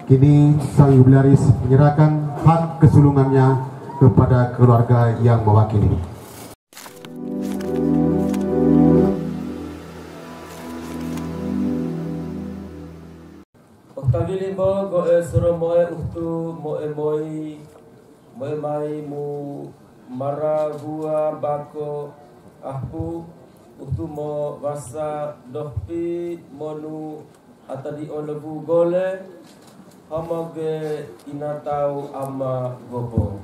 Kini sang jubilaris menyerahkan hak kesulungannya kepada keluarga yang mewakili. Oktagili mo go esro moe uktu moe mai mu mara gua bako ahpu uktu mo vasa dohpi monu atadi olevu gole hamage inatau ama gopo.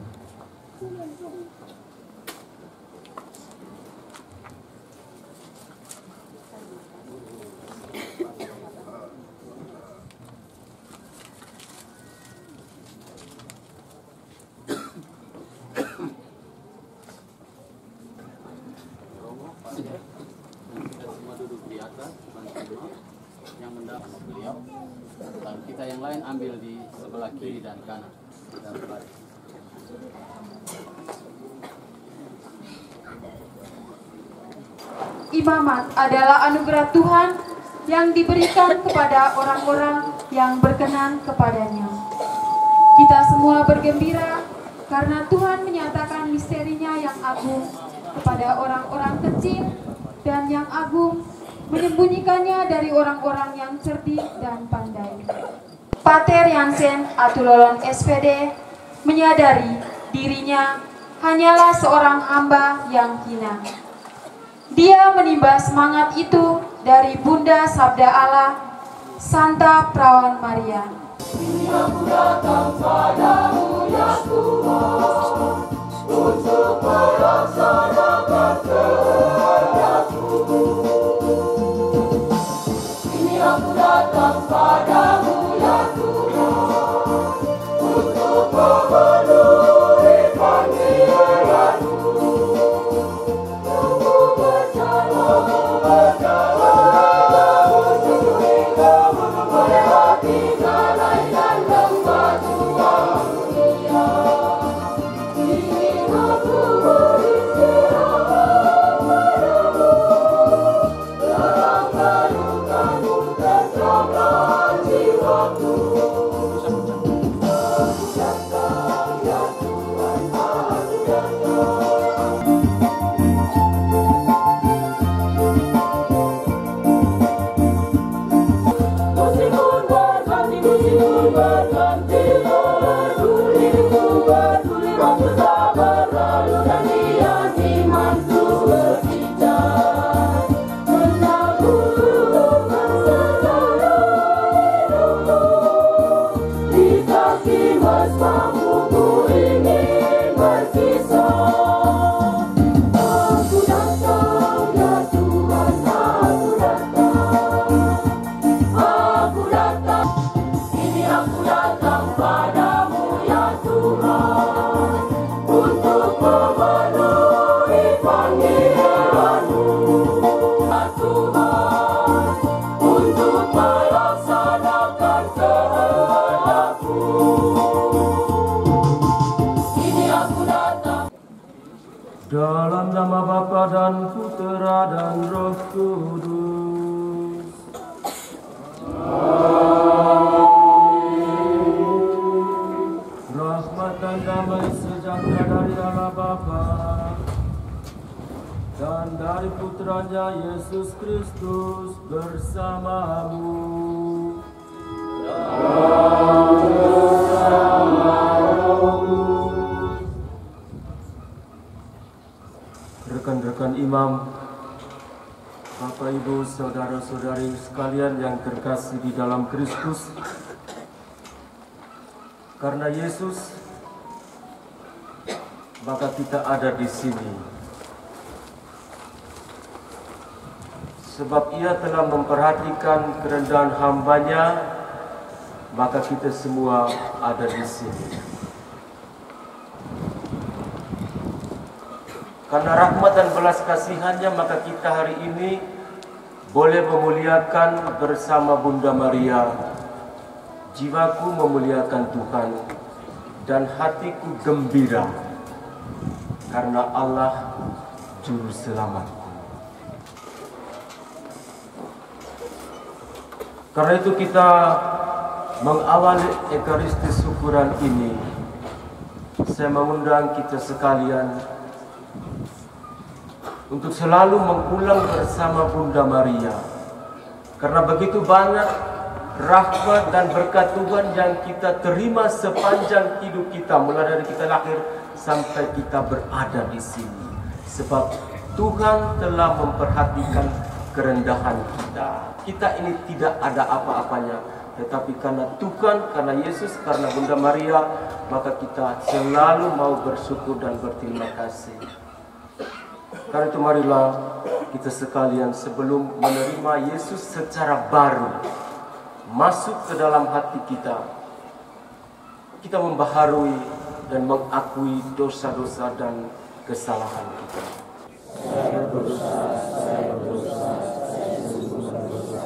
Yang mendapat beliau dan kita yang lain ambil di sebelah kiri dan kanan dan balik. Imamat adalah anugerah Tuhan yang diberikan kepada orang-orang yang berkenan kepadanya. Kita semua bergembira karena Tuhan menyatakan misterinya yang agung kepada orang-orang kecil dan yang agung, menyembunyikannya dari orang-orang yang cerdik dan pandai. Pater Yansen Atulolon SPD menyadari dirinya hanyalah seorang hamba yang hina. Dia menimba semangat itu dari Bunda Sabda Allah, Santa Perawan Maria. Aku datang padamu ya Tuhan, untuk melaksanakan kehendakmu. Aku datang padamu ya Tuhan, untuk memenuhi panggilanmu. Aku berjalan untuk hinggamu melewati jalan dan lembah dunia. Ingin aku beristirahat padamu, dalam kandunganmu tenteramkan jiwaku. Aku datang ya Tuhan, aku datang. Musikun berganti, bertuliku bertuli, waktu tak berlalu dan lihat imanku berbicara. Menyambutkan segala hidupku, di kaki mesbamu ku ingin berkisah. Aku datang ya Tuhan, aku datang. Aku datang, ini aku datang padamu ya Tuhan, untuk memenuhi panggilanmu. Ya Tuhan, untuk melaksanakan kehendakmu. Ini aku datang. Dalam nama Bapa dan Putera dan Roh Kudus. Rahmat dan damai sejahtera dari Allah Bapa dan dari Putranya Yesus Kristus bersamamu. Rekan-rekan imam, Bapak Ibu, saudara-saudari sekalian yang terkasih di dalam Kristus, karena Yesus, maka kita ada di sini. Sebab Ia telah memperhatikan kerendahan hamba-Nya, maka kita semua ada di sini. Karena rahmat dan belas kasihan-Nya, maka kita hari ini boleh memuliakan bersama Bunda Maria. Jiwaku memuliakan Tuhan dan hatiku gembira karena Allah Juru Selamatku. Karena itu kita Mengawali Ekaristi syukuran ini, saya mengundang kita sekalian untuk selalu mengulang bersama Bunda Maria, karena begitu banyak rahmat dan berkat Tuhan yang kita terima sepanjang hidup kita, mulai dari kita lahir sampai kita berada di sini. Sebab Tuhan telah memperhatikan kerendahan kita. Kita ini tidak ada apa-apanya, tetapi karena Tuhan, karena Yesus, karena Bunda Maria, maka kita selalu mau bersyukur dan berterima kasih. Karena itu marilah kita sekalian sebelum menerima Yesus secara baru masuk ke dalam hati kita, kita membaharui dan mengakui dosa-dosa dan kesalahan kita. Saya berdosa, saya berdosa, saya sungguh berdosa.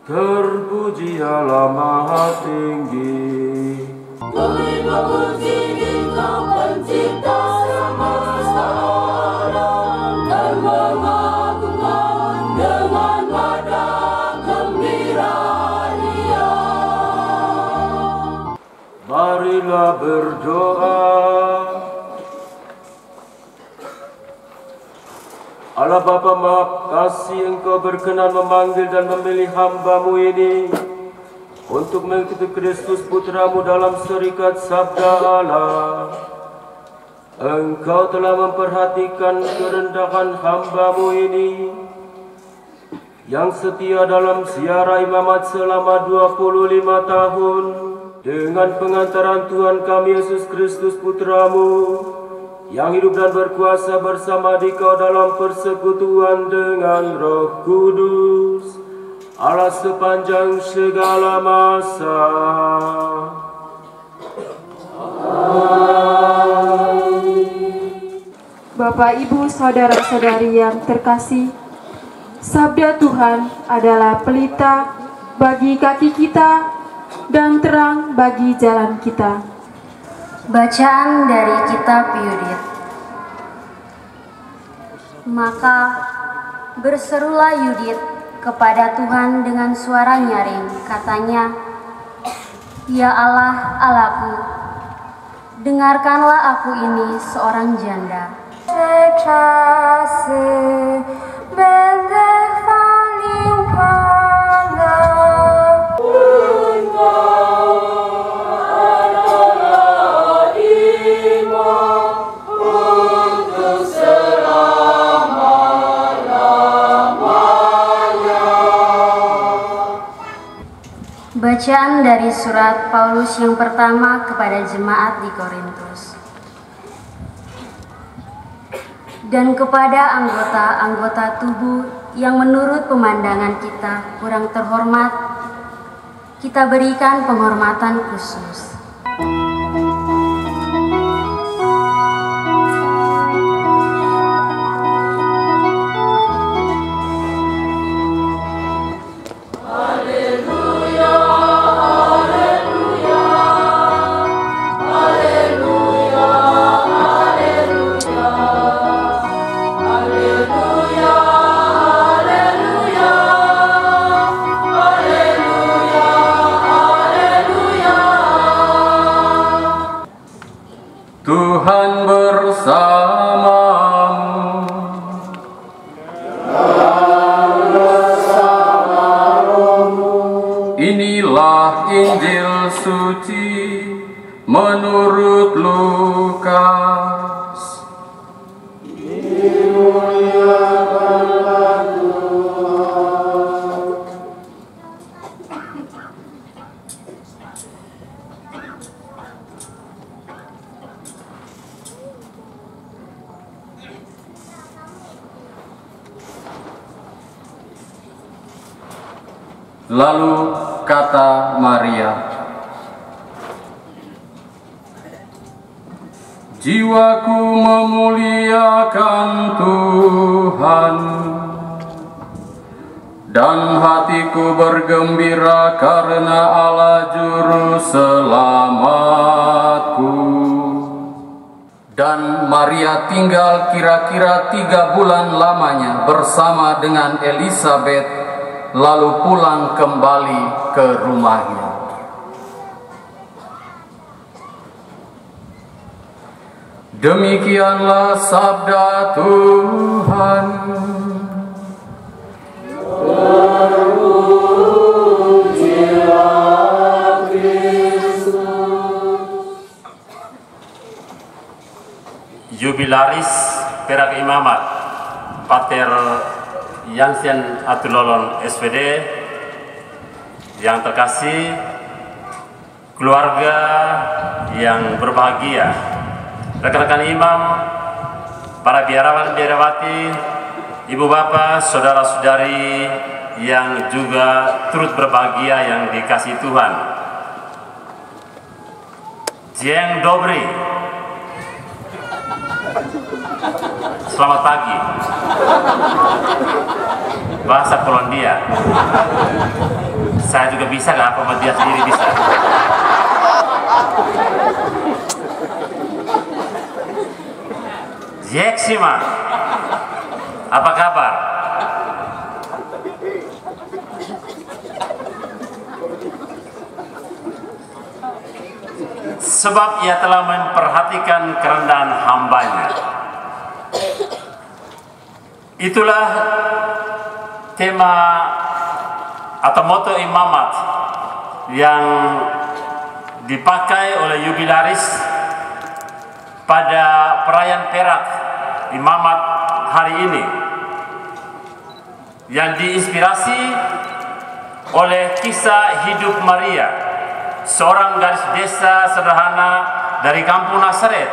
Terpuji Allah Maha Tinggi. Terima puji Engkau Pencipta semesta alam, dan mengagungkan dengan nada gembira ria. Marilah berdoa. Allah Bapa Maha Kasih, Engkau berkenan memanggil dan memilih hamba-Mu ini untuk mengikuti Kristus Putra-Mu dalam serikat sabda Allah. Engkau telah memperhatikan kerendahan hamba-Mu ini yang setia dalam ziarah imamat selama 25 tahun dengan pengantaran Tuhan kami Yesus Kristus Putra-Mu yang hidup dan berkuasa bersama Dikau dalam persekutuan dengan Roh Kudus, Allah sepanjang segala masa. Bapak, Ibu, saudara-saudari yang terkasih, sabda Tuhan adalah pelita bagi kaki kita dan terang bagi jalan kita. Bacaan dari kitab Yudit. Maka berserulah Yudit kepada Tuhan dengan suara nyaring, katanya, "Ya Allah, Allahku, dengarkanlah aku ini seorang janda." Bacaan dari surat Paulus yang pertama kepada jemaat di Korintus. Dan kepada anggota-anggota tubuh yang menurut pemandangan kita kurang terhormat, kita berikan penghormatan khusus. Tuhan bersamamu. Inilah Injil suci menurut Lukas. Lalu kata Maria, "Jiwaku memuliakan Tuhan, Dan hatiku bergembira karena Allah juru selamatku. Dan Maria tinggal kira-kira 3 bulan lamanya bersama dengan Elizabeth, lalu pulang kembali ke rumahnya. Demikianlah sabda Tuhan. Jubilaris Perak Imamat Pater Yansen Atulolon SPD yang terkasih, keluarga yang berbahagia, rekan-rekan imam, para biarawan biarawati, ibu bapak, saudara-saudari yang juga turut berbahagia yang dikasihi Tuhan. Dzień dobry. Selamat pagi. Bahasa Polandia. Saya juga bisa nggak? Apa dia sendiri bisa? Jeksima. Apa kabar? Sebab ia telah memperhatikan kerendahan hambanya. Itulah tema atau moto imamat yang dipakai oleh jubilaris pada perayaan Perak Imamat hari ini, yang diinspirasi oleh kisah hidup Maria, seorang gadis desa sederhana dari kampung Nazaret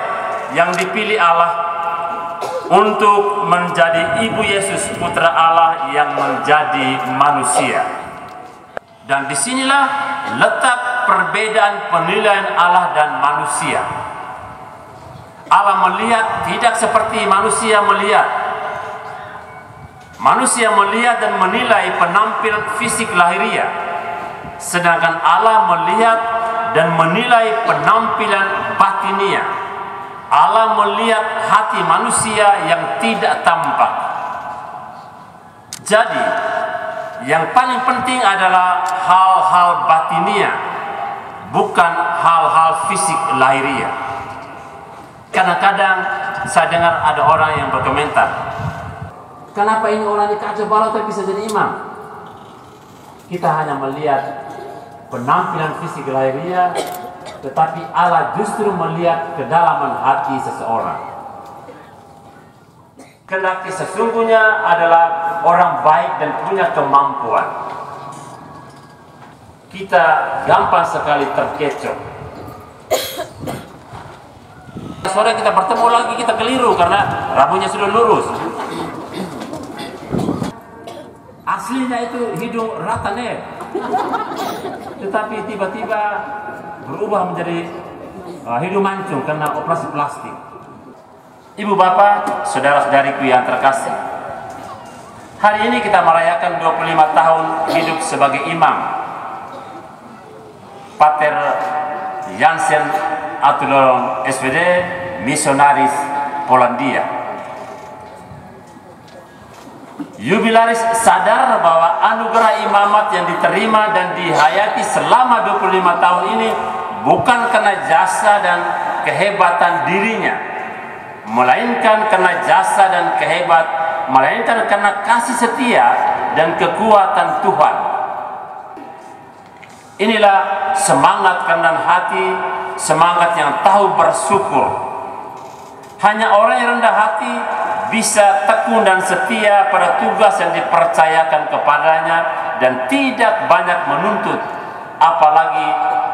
yang dipilih Allah untuk menjadi ibu Yesus, putra Allah yang menjadi manusia. Dan disinilah letak perbedaan penilaian Allah dan manusia. Allah melihat tidak seperti manusia melihat. Manusia melihat dan menilai penampilan fisik lahiriah, sedangkan Allah melihat dan menilai penampilan batiniah. Allah melihat hati manusia yang tidak tampak. Jadi, yang paling penting adalah hal-hal batiniah, bukan hal-hal fisik lahiriah. Kadang-kadang saya dengar ada orang yang berkomentar, kenapa ini orang di kacau balau tapi bisa jadi imam? Kita hanya melihat penampilan fisik lahiriah, tetapi Allah justru melihat kedalaman hati seseorang. Kendati sesungguhnya adalah orang baik dan punya kemampuan, kita gampang sekali terkecoh. Sore kita bertemu lagi, kita keliru karena rambutnya sudah lurus. Aslinya itu hidung rata nih, tetapi tiba-tiba berubah menjadi hidung mancung karena operasi plastik. Ibu bapak, saudara-saudariku yang terkasih, hari ini kita merayakan 25 tahun hidup sebagai imam Pater Yansen Atulolong SPD, misionaris Polandia. Jubilaris sadar bahwa anugerah imamat yang diterima dan dihayati selama 25 tahun ini bukan karena jasa dan kehebatan dirinya, melainkan karena jasa dan melainkan karena kasih setia dan kekuatan Tuhan. Inilah semangat kerendahan hati, semangat yang tahu bersyukur. Hanya orang yang rendah hati bisa tekun dan setia pada tugas yang dipercayakan kepadanya dan tidak banyak menuntut, apalagi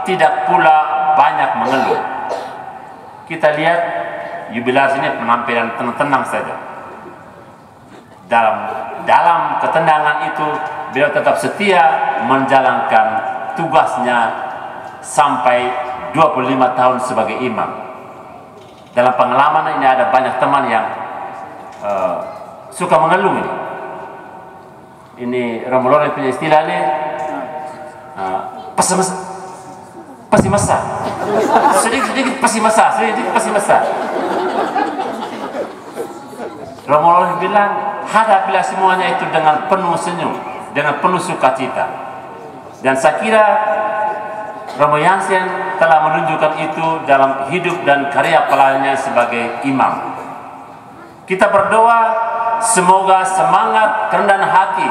tidak pula banyak mengeluh. Kita lihat jubilaris ini penampilan tenang saja. Dalam ketenangan itu beliau tetap setia menjalankan tugasnya sampai 25 tahun sebagai imam. Dalam pengalaman ini ada banyak teman yang suka mengeluh ini. ini Romo punya istilah ini pasti masa. Sedikit pasti masa. Romo bilang, hadapilah semuanya itu dengan penuh senyum, dengan penuh sukacita. Dan saya kira Romo Jansen telah menunjukkan itu dalam hidup dan karya pelayanannya sebagai imam. Kita berdoa semoga semangat kerendahan hati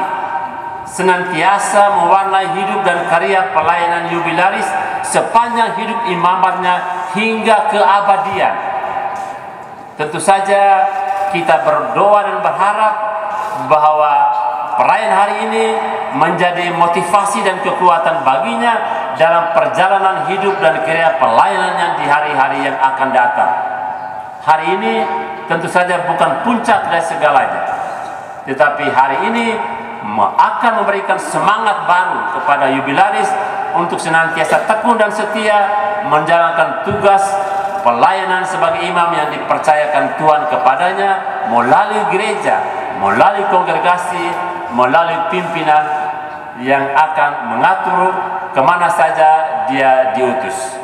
senantiasa mewarnai hidup dan karya pelayanan jubilaris sepanjang hidup imamatnya hingga keabadian. Tentu saja kita berdoa dan berharap bahwa perayaan hari ini menjadi motivasi dan kekuatan baginya dalam perjalanan hidup dan karya pelayanannya di hari-hari yang akan datang. Hari ini tentu saja bukan puncak dari segalanya, tetapi hari ini akan memberikan semangat baru kepada jubilaris untuk senantiasa tekun dan setia menjalankan tugas pelayanan sebagai imam yang dipercayakan Tuhan kepadanya melalui gereja, melalui kongregasi, melalui pimpinan yang akan mengatur kemana saja dia diutus.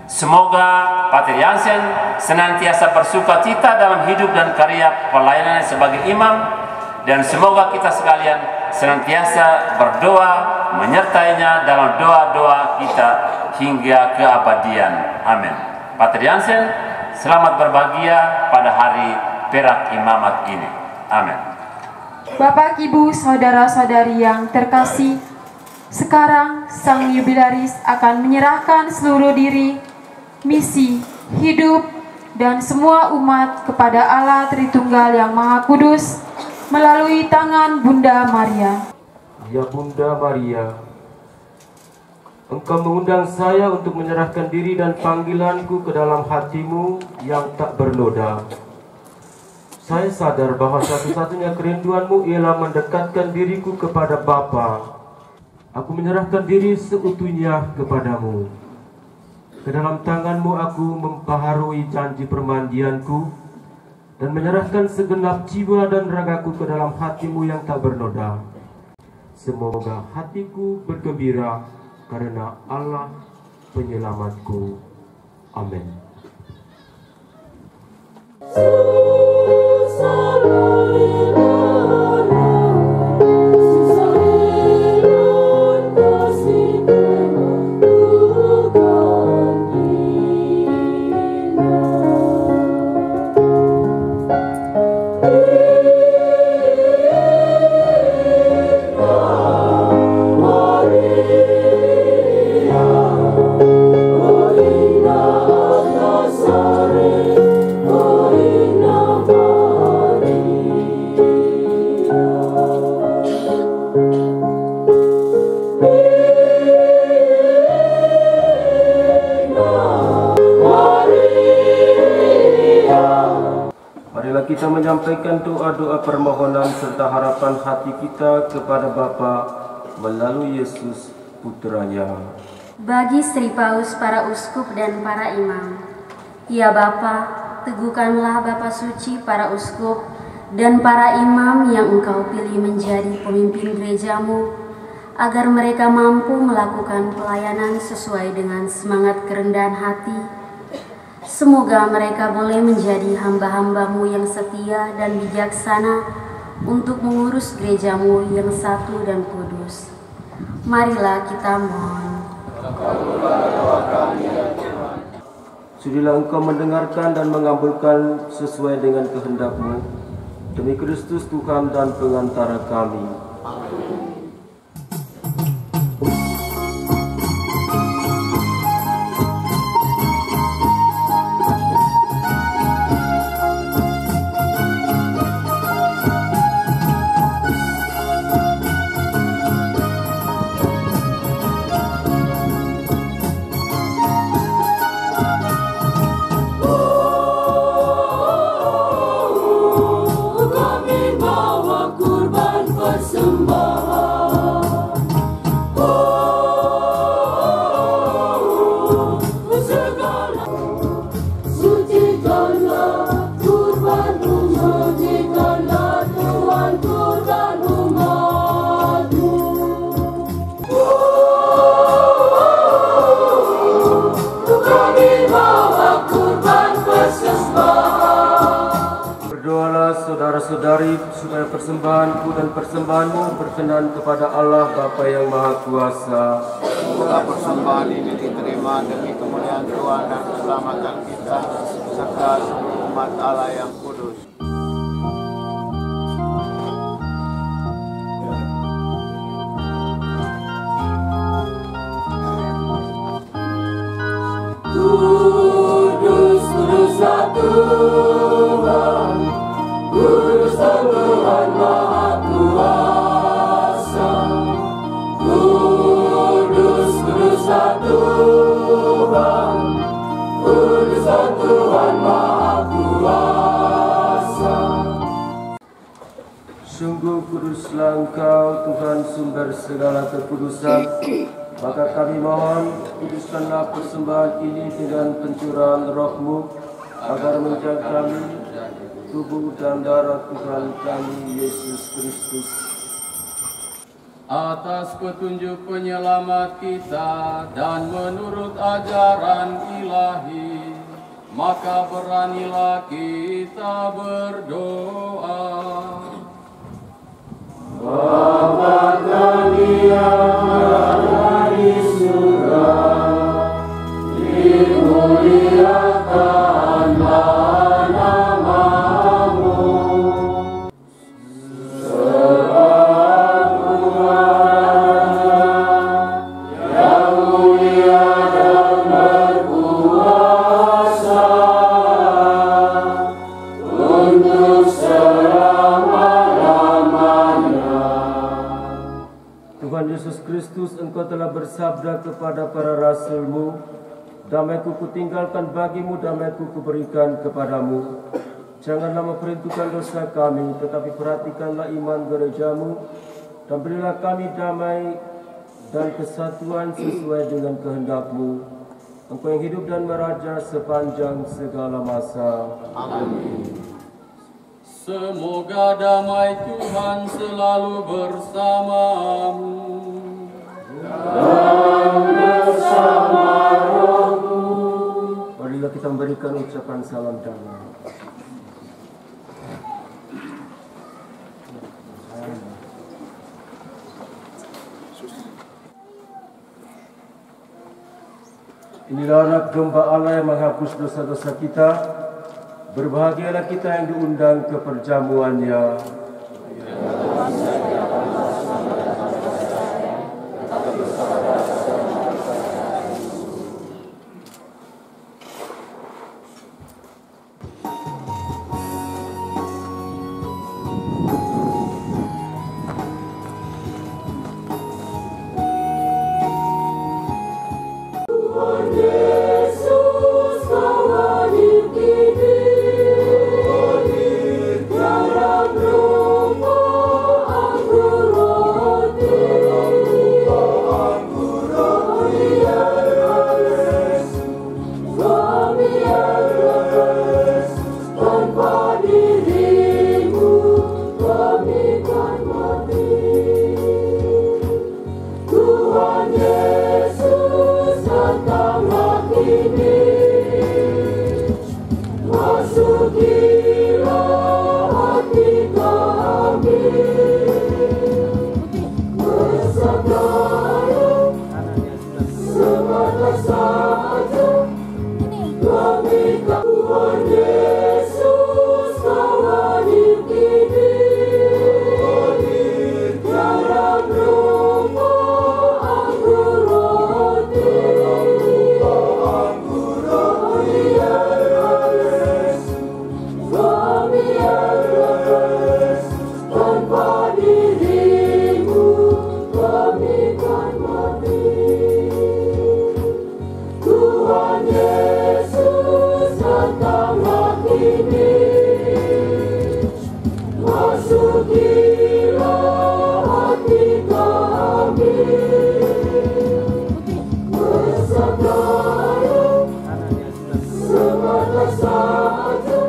Semoga Pater Jansen senantiasa bersuka cita dalam hidup dan karya pelayanannya sebagai imam, dan semoga kita sekalian senantiasa berdoa menyertainya dalam doa-doa kita hingga keabadian. Amin. Pater Jansen, selamat berbahagia pada hari perak imamat ini. Amin. Bapak, Ibu, saudara-saudari yang terkasih, sekarang sang jubilaris akan menyerahkan seluruh diri, misi, hidup, dan semua umat kepada Allah Tritunggal yang Maha Kudus melalui tangan Bunda Maria. Ya Bunda Maria, Engkau mengundang saya untuk menyerahkan diri dan panggilanku ke dalam hatimu yang tak bernoda. Saya sadar bahwa satu-satunya kerinduanmu ialah mendekatkan diriku kepada Bapa. Aku menyerahkan diri seutuhnya kepadamu. Ke dalam tanganmu aku membaharui janji permandianku dan menyerahkan segenap jiwa dan ragaku ke dalam hatimu yang tak bernoda. Semoga hatiku bergembira karena Allah penyelamatku. Amin. Kita menyampaikan doa-doa permohonan serta harapan hati kita kepada Bapa melalui Yesus Putranya. Bagi Sri Paus, para uskup dan para imam, ya Bapa, teguhkanlah Bapa suci para uskup dan para imam yang Engkau pilih menjadi pemimpin gerejamu, agar mereka mampu melakukan pelayanan sesuai dengan semangat kerendahan hati. Semoga mereka boleh menjadi hamba-hambamu yang setia dan bijaksana untuk mengurus gerejamu yang satu dan kudus. Marilah kita mohon. Sudilah Engkau mendengarkan dan mengabulkan sesuai dengan kehendak-Mu, demi Kristus Tuhan dan pengantara kami. Kami bawa kurban persembahan. saudara-saudari, supaya persembahanku dan persembahanmu berkenan kepada Allah Bapa yang Maha Kuasa. Semoga persembahan ini diterima demi kemuliaan Tuhan dan keselamatan kita serta seluruh umat Allah yang kudus. Kudus, kuduslah Tuhan, kuduslah Tuhan Maha Kuasa. Kudus, kuduslah Tuhan, kuduslah Tuhan Maha Kuasa. Sungguh kuduslah Engkau, Tuhan sumber segala kekudusan. Maka kami mohon, kuduskanlah persembahan ini dengan pencurahan Roh-Mu, agar menjaga kami, tubuh dan darah Tuhan kami, Yesus Kristus. Atas petunjuk penyelamat kita dan menurut ajaran ilahi, maka beranilah kita berdoa. Bapa kami yang ada di surga, dimuliakanlah nama-Mu. Sebab Tuhan yang mulia dan berkuasa untuk Tuhan Yesus Kristus, Engkau telah bersabda kepada para rasul-Mu, damai-Ku kutinggalkan bagimu, damai-Ku kuberikan kepadamu. Janganlah memperhitungkan dosa kami, tetapi perhatikanlah iman gereja-Mu, dan berilah kami damai dan kesatuan sesuai dengan kehendak-Mu. Engkau yang hidup dan meraja sepanjang segala masa. Amin. Semoga damai Tuhan selalu bersamamu. Dan bersama rohmu. Marilah kita memberikan ucapan salam damai. Inilah anak domba Allah yang menghapus dosa-dosa kita. Berbahagialah kita yang diundang ke perjamuannya. Yesus kau hadir kini, dalam rupa anggur roti, kami Yesus, tanpa dirimu kami kan mati. Tuhan Yesus datanglah kini, masukilah hati kami, bersaudara semata saja kami. Tuhan Yesus kau hadir kini, dalam rupa anggur roti, kami Yesus, tanpa dirimu kami kan mati. Tuhan Yesus datanglah kini, masukilah hati kami, bersaudara semata saja.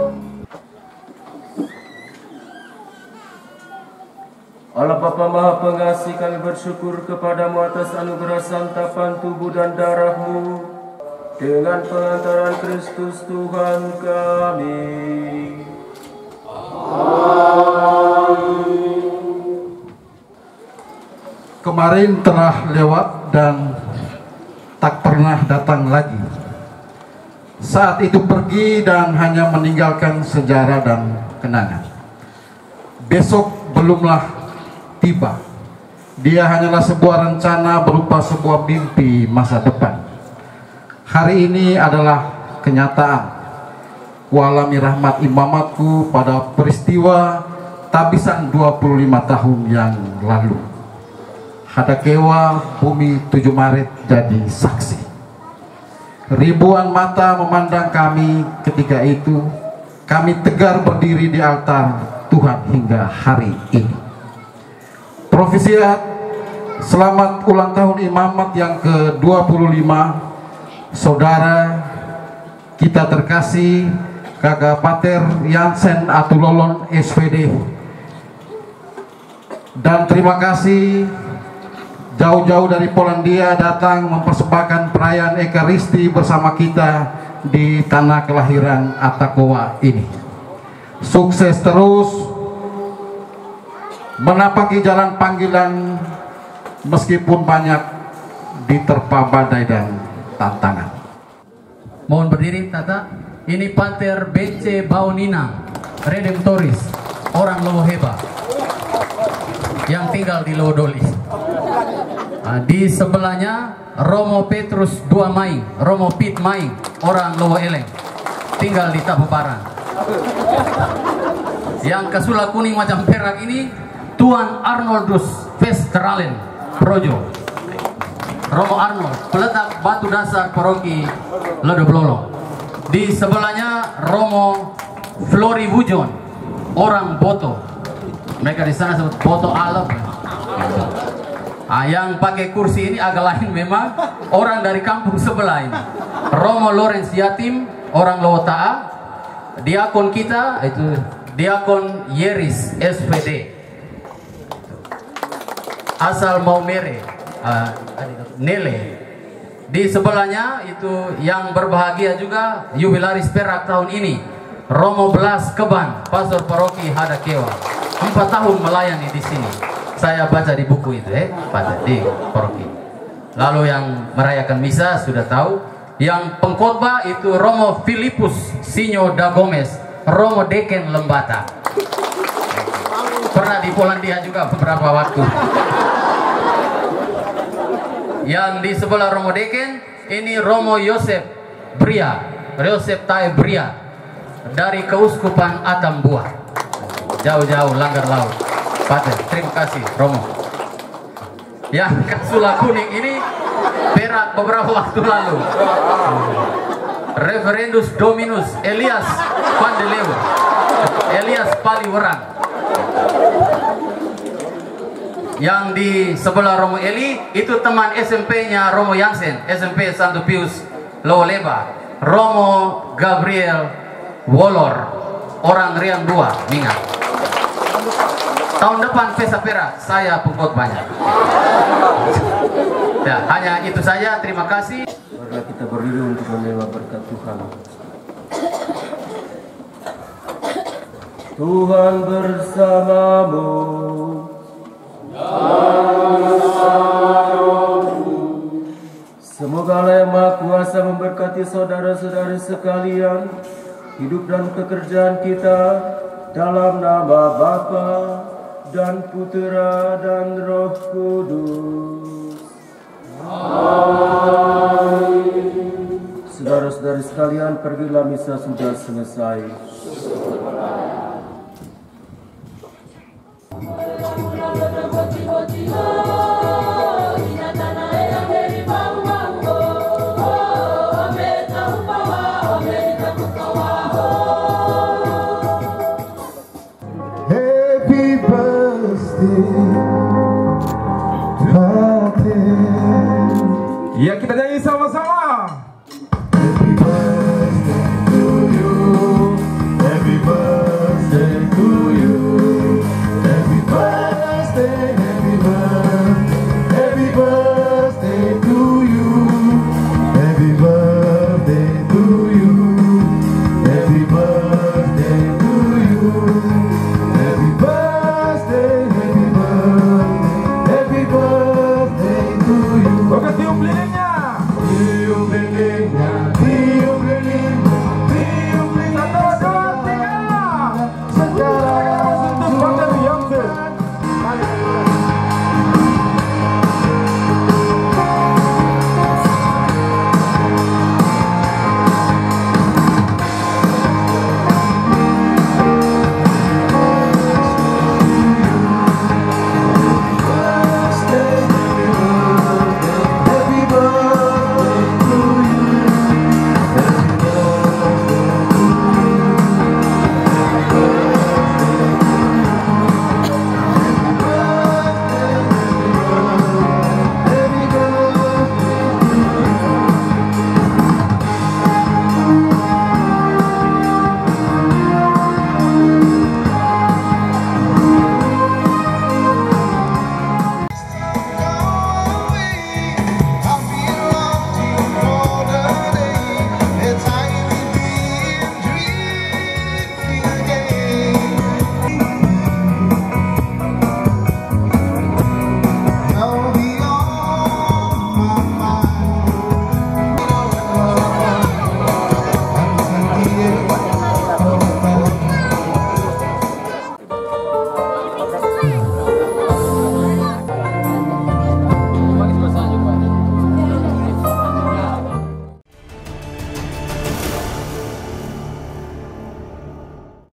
Allah Bapa Maha Pengasih, kami bersyukur kepadamu atas anugerah santapan tubuh dan darah-Mu dengan pengantaran Kristus Tuhan kami. Kemarin telah lewat dan tak pernah datang lagi. Saat itu pergi dan hanya meninggalkan sejarah dan kenangan. Besok belumlah tiba. Dia hanyalah sebuah rencana berupa sebuah mimpi masa depan. Hari ini adalah kenyataan. Kualami rahmat imamatku pada peristiwa tabisan 25 tahun yang lalu. Hadakewa bumi 7 Maret jadi saksi. Ribuan mata memandang kami ketika itu. Kami tegar berdiri di altar Tuhan hingga hari ini. Profisiat selamat ulang tahun imamat yang ke-25 saudara kita terkasih Kakak Pater Yansen Atulolon SPD. Dan terima kasih jauh-jauh dari Polandia datang mempersembahkan perayaan Ekaristi bersama kita di tanah kelahiran Atakowa ini. Sukses terus menapaki jalan panggilan meskipun banyak diterpa badai dan tantangan. Mohon berdiri Tata. Ini Pater BC Baunina Redemptoris, orang Lowoheba yang tinggal di Lowodoli. Di sebelahnya Romo Petrus II Maing, Romo Pit Maing, orang Lowo Eleng, tinggal di Tabuparan. Yang kesula kuning macam perak ini Tuan Arnoldus Vesteralen Projo, Romo Arnold, peletak batu dasar paroki Lodoblolo. Di sebelahnya Romo Flori Wujon, orang Boto. Mereka di sana sebut Boto Alep. Yang pakai kursi ini agak lain memang, orang dari kampung sebelah ini. Romo Lorenz Yatim, orang Lowotaa. Diakon kita itu Diakon Yeris SPD, asal Maumere, Nele. Di sebelahnya itu yang berbahagia juga jubilaris perak tahun ini, Romo Blas Keban, pastor paroki Hadakewa. 4 tahun melayani di sini. Saya baca di buku itu, pada di paroki. Lalu yang merayakan misa sudah tahu. Yang pengkhotbah itu Romo Filipus Sinyo da Gomez, Romo Deken Lembata. Pernah di Polandia juga beberapa waktu. Yang di sebelah Romo Deken ini Romo Yosef Bria, Yosef Tae Bria dari Keuskupan Atambua. Jauh-jauh langgar laut. Pater, terima kasih Romo. Yang kasula kuning ini perak beberapa waktu lalu, Reverendus Dominus Elias Pandeleu, Elias Paliwerang. Yang di sebelah Romo Eli itu teman SMP-nya Romo Yansen, SMP Santo Pius Lowoleba, Romo Gabriel Wolor, orang Riang 2 Minga. Tahun depan Pesta Perak saya pengkhotbahnya. Ya, hanya itu saja. Terima kasih. Marilah kita berdiri untuk menerima berkat Tuhan. Tuhan bersamamu. Semoga Allah yang Maha Kuasa memberkati saudara-saudara sekalian, hidup dan pekerjaan kita, dalam nama Bapa dan Putera dan Roh Kudus. Amin. Saudara-saudari sekalian, pergilah misa sudah selesai.